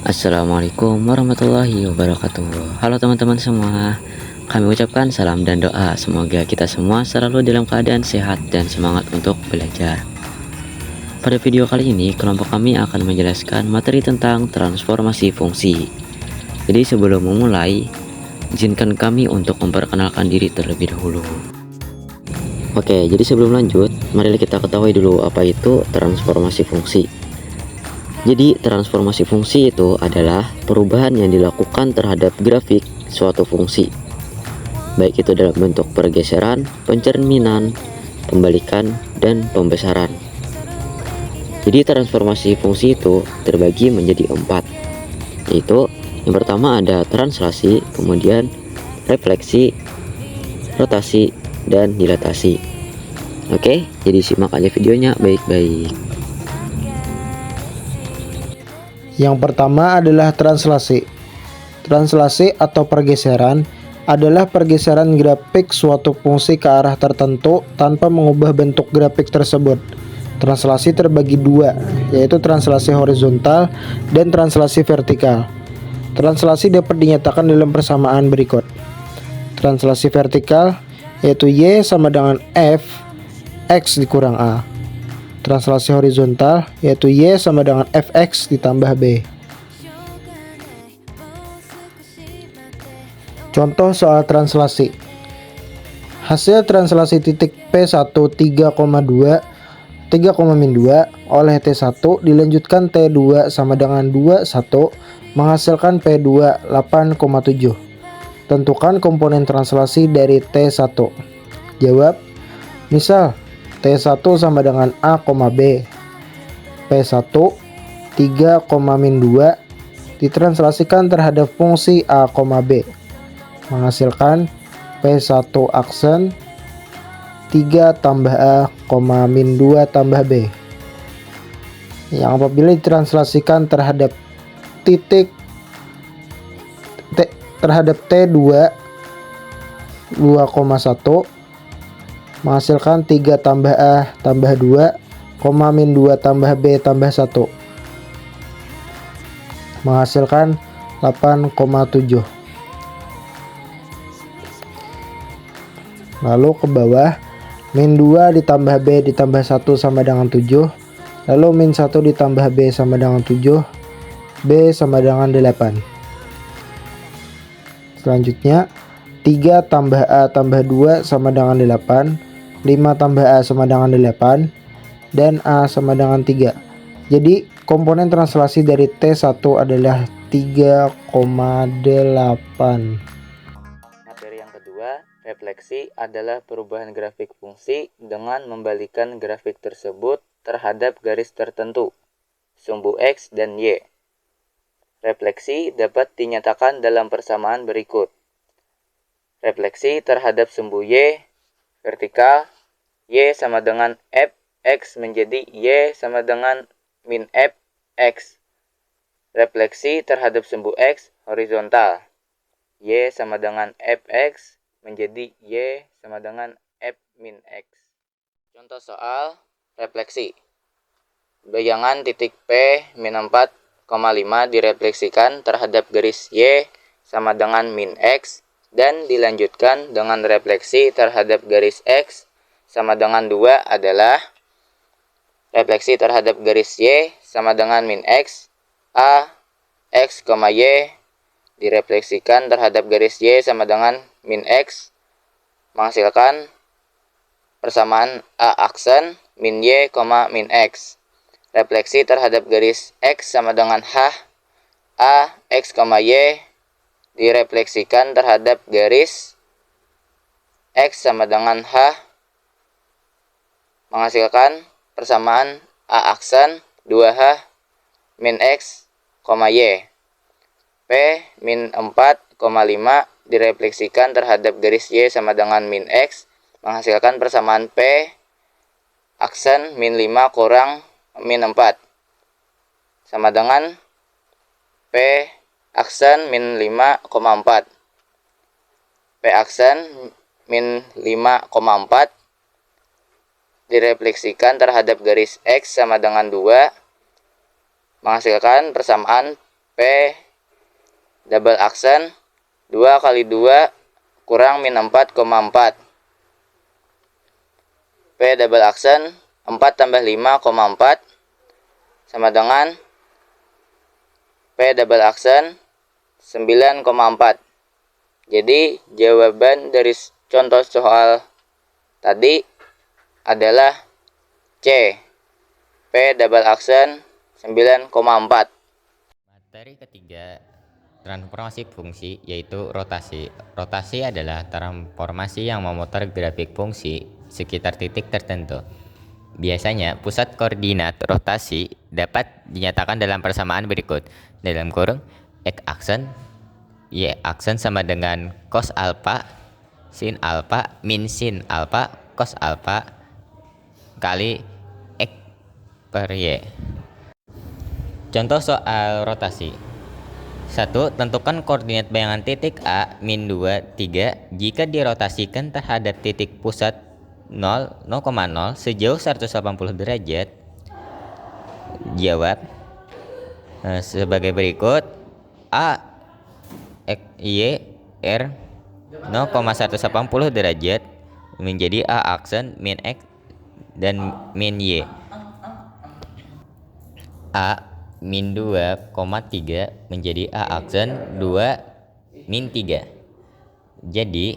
Assalamualaikum warahmatullahi wabarakatuh. Halo teman-teman semua. Kami ucapkan salam dan doa semoga kita semua selalu dalam keadaan sehat dan semangat untuk belajar. Pada video kali ini kelompok kami akan menjelaskan materi tentang transformasi fungsi. Jadi sebelum memulai, izinkan kami untuk memperkenalkan diri terlebih dahulu. Oke, jadi sebelum lanjut, mari kita ketahui dulu apa itu transformasi fungsi. Jadi transformasi fungsi itu adalah perubahan yang dilakukan terhadap grafik suatu fungsi, baik itu dalam bentuk pergeseran, pencerminan, pembalikan, dan pembesaran. Jadi transformasi fungsi itu terbagi menjadi 4, yaitu yang pertama ada translasi, kemudian refleksi, rotasi, dan dilatasi. Oke, jadi simak aja videonya baik-baik. Yang pertama adalah translasi. Translasi atau pergeseran adalah pergeseran grafik suatu fungsi ke arah tertentu tanpa mengubah bentuk grafik tersebut. Translasi terbagi dua, yaitu translasi horizontal dan translasi vertikal. Translasi dapat dinyatakan dalam persamaan berikut. Translasi vertikal yaitu Y sama dengan F X dikurang A. Translasi horizontal yaitu Y sama dengan Fx ditambah B. Contoh soal translasi. Hasil translasi titik P1 3,2 oleh T1 dilanjutkan T2 sama dengan 21 menghasilkan P2 8,7. Tentukan komponen translasi dari T1. Jawab. Misal T1 sama dengan A, B. P1 3,-2 ditranslasikan terhadap fungsi A, B. Menghasilkan P1 aksen 3 tambah A, min 2 tambah B. Yang apabila ditranslasikan terhadap titik terhadap T2 2,1 menghasilkan 3 tambah A tambah 2, min 2 tambah B tambah 1. Menghasilkan 8,7. Lalu ke bawah, min 2 ditambah B ditambah 1 sama dengan 7. Lalu min 1 ditambah B sama dengan 7. B sama dengan 8. Selanjutnya, 3 tambah A tambah 2 sama dengan 8. 5 tambah A sama dengan 8 dan A sama dengan 3. Jadi komponen translasi dari T1 adalah 3,8. Materi yang kedua, refleksi adalah perubahan grafik fungsi dengan membalikan grafik tersebut terhadap garis tertentu, sumbu X dan Y. Refleksi dapat dinyatakan dalam persamaan berikut. Refleksi terhadap sumbu Y vertikal, Y sama dengan Fx menjadi Y sama dengan min Fx. Refleksi terhadap sumbu X horizontal, Y sama dengan Fx menjadi Y sama dengan F min X. Contoh soal refleksi. Bayangan titik P min 4,5 direfleksikan terhadap garis Y sama dengan min X dan dilanjutkan dengan refleksi terhadap garis X sama dengan 2 adalah refleksi terhadap garis Y sama dengan min X, A, X, Y direfleksikan terhadap garis Y sama dengan min X menghasilkan persamaan A aksen min Y, min X. Refleksi terhadap garis X sama dengan H, A, X, Y direfleksikan terhadap garis X sama dengan H menghasilkan persamaan A aksen 2H min X, Y. P min 4,5 direfleksikan terhadap garis Y sama dengan min X menghasilkan persamaan P aksen min 5 kurang min 4 sama dengan P aksen min 5,4. P aksen min 5,4 direfleksikan terhadap garis X sama dengan 2 menghasilkan persamaan P double aksen 2 kali 2 kurang min 4,4. P double aksen 4 tambah 5,4 sama dengan P double aksen 9,4. Jadi jawaban dari contoh soal tadi adalah C. P double aksen 9,4. Materi ketiga, transformasi fungsi, yaitu rotasi. Rotasi adalah transformasi yang memutar grafik fungsi sekitar titik tertentu. Biasanya, pusat koordinat rotasi dapat dinyatakan dalam persamaan berikut. Dalam kurung, X aksen, Y aksen sama dengan cos alfa, sin alfa, min sin alfa, cos alfa, kali X per Y. Contoh soal rotasi. 1. Tentukan koordinat bayangan titik A, min 2, 3 jika dirotasikan terhadap titik pusat 0,0 sejauh 180 derajat. Jawab sebagai berikut. A, X, Y, R 0,180 derajat menjadi A aksen min X dan min Y. A min 2,3 menjadi A aksen 2 min 3. Jadi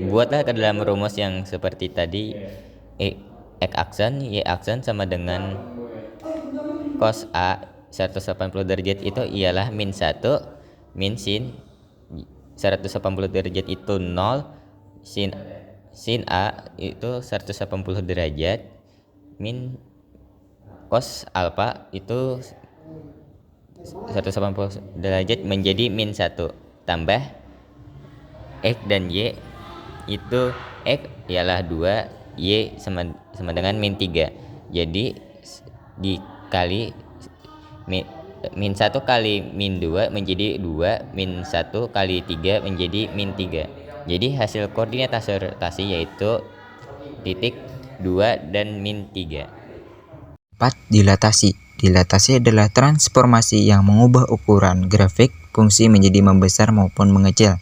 buatlah ke dalam rumus yang seperti tadi. X aksen, Y aksen sama dengan cos A 180 derajat itu ialah min 1, min sin 180 derajat itu 0, sin A itu 180 derajat, min cos alfa itu 180 derajat menjadi min 1, tambah X dan Y itu X ialah 2, Y sama dengan min 3. Jadi dikali min 1 kali min 2 menjadi 2, min 1 kali 3 menjadi min 3. Jadi hasil koordinat rotasi yaitu titik 2 dan min 3. 4. Dilatasi. Dilatasi adalah transformasi yang mengubah ukuran grafik fungsi menjadi membesar maupun mengecil.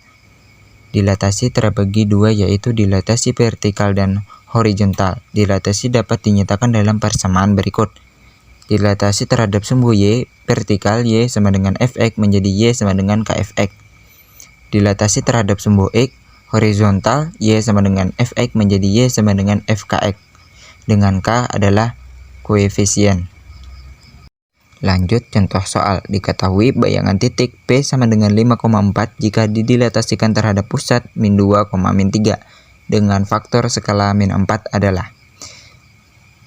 Dilatasi terbagi dua, yaitu dilatasi vertikal dan horizontal. Dilatasi dapat dinyatakan dalam persamaan berikut. Dilatasi terhadap sumbu Y vertikal, Y sama dengan Fx menjadi Y sama dengan Kfx. Dilatasi terhadap sumbu X horizontal, Y sama dengan Fx menjadi Y sama dengan Fkx, dengan K adalah koefisien. Lanjut contoh soal. Diketahui bayangan titik P sama dengan 5,4 jika didilatasikan terhadap pusat min 2, min 3 dengan faktor skala min 4 adalah.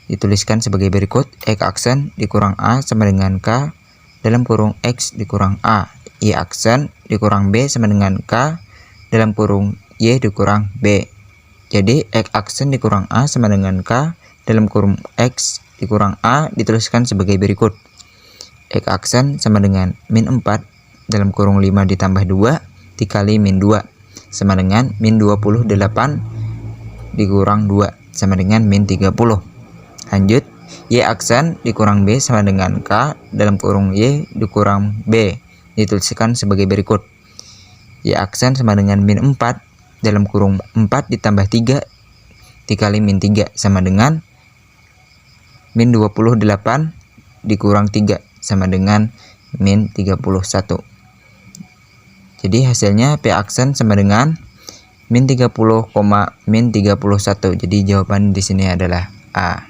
Dituliskan sebagai berikut. X aksen dikurang A sama dengan K dalam kurung X dikurang A. Y aksen dikurang B sama dengan K dalam kurung Y dikurang B. Jadi X aksen dikurang A sama dengan K dalam kurung X dikurang A dituliskan sebagai berikut. X aksen sama dengan min 4 dalam kurung 5 ditambah 2 dikali min 2 sama dengan min 28 dikurang 2 sama dengan min 30. Lanjut, Y aksen dikurang B sama dengan K dalam kurung Y dikurang B dituliskan sebagai berikut. Y aksen sama dengan min 4 dalam kurung 4 ditambah 3 dikali min 3 sama dengan min 28 dikurang 3 sama dengan min 31. Jadi hasilnya P aksen sama dengan min 30, min 31. Jadi jawaban di sini adalah A.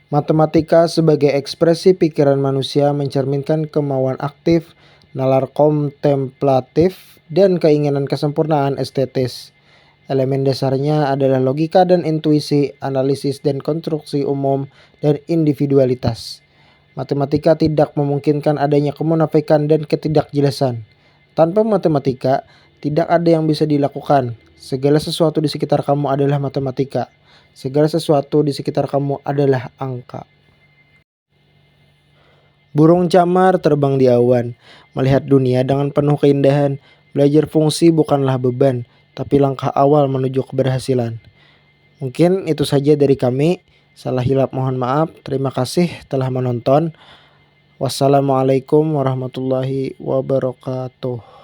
Matematika sebagai ekspresi pikiran manusia mencerminkan kemauan aktif, nalar kontemplatif, dan keinginan kesempurnaan estetis. Elemen dasarnya adalah logika dan intuisi, analisis dan konstruksi umum, dan individualitas. Matematika tidak memungkinkan adanya kemunafikan dan ketidakjelasan. Tanpa matematika, tidak ada yang bisa dilakukan. Segala sesuatu di sekitar kamu adalah matematika. Segala sesuatu di sekitar kamu adalah angka. Burung camar terbang di awan, melihat dunia dengan penuh keindahan. Belajar fungsi bukanlah beban, tapi langkah awal menuju keberhasilan. Mungkin itu saja dari kami. Salah hilap mohon maaf. Terima kasih telah menonton. Wassalamualaikum warahmatullahi wabarakatuh.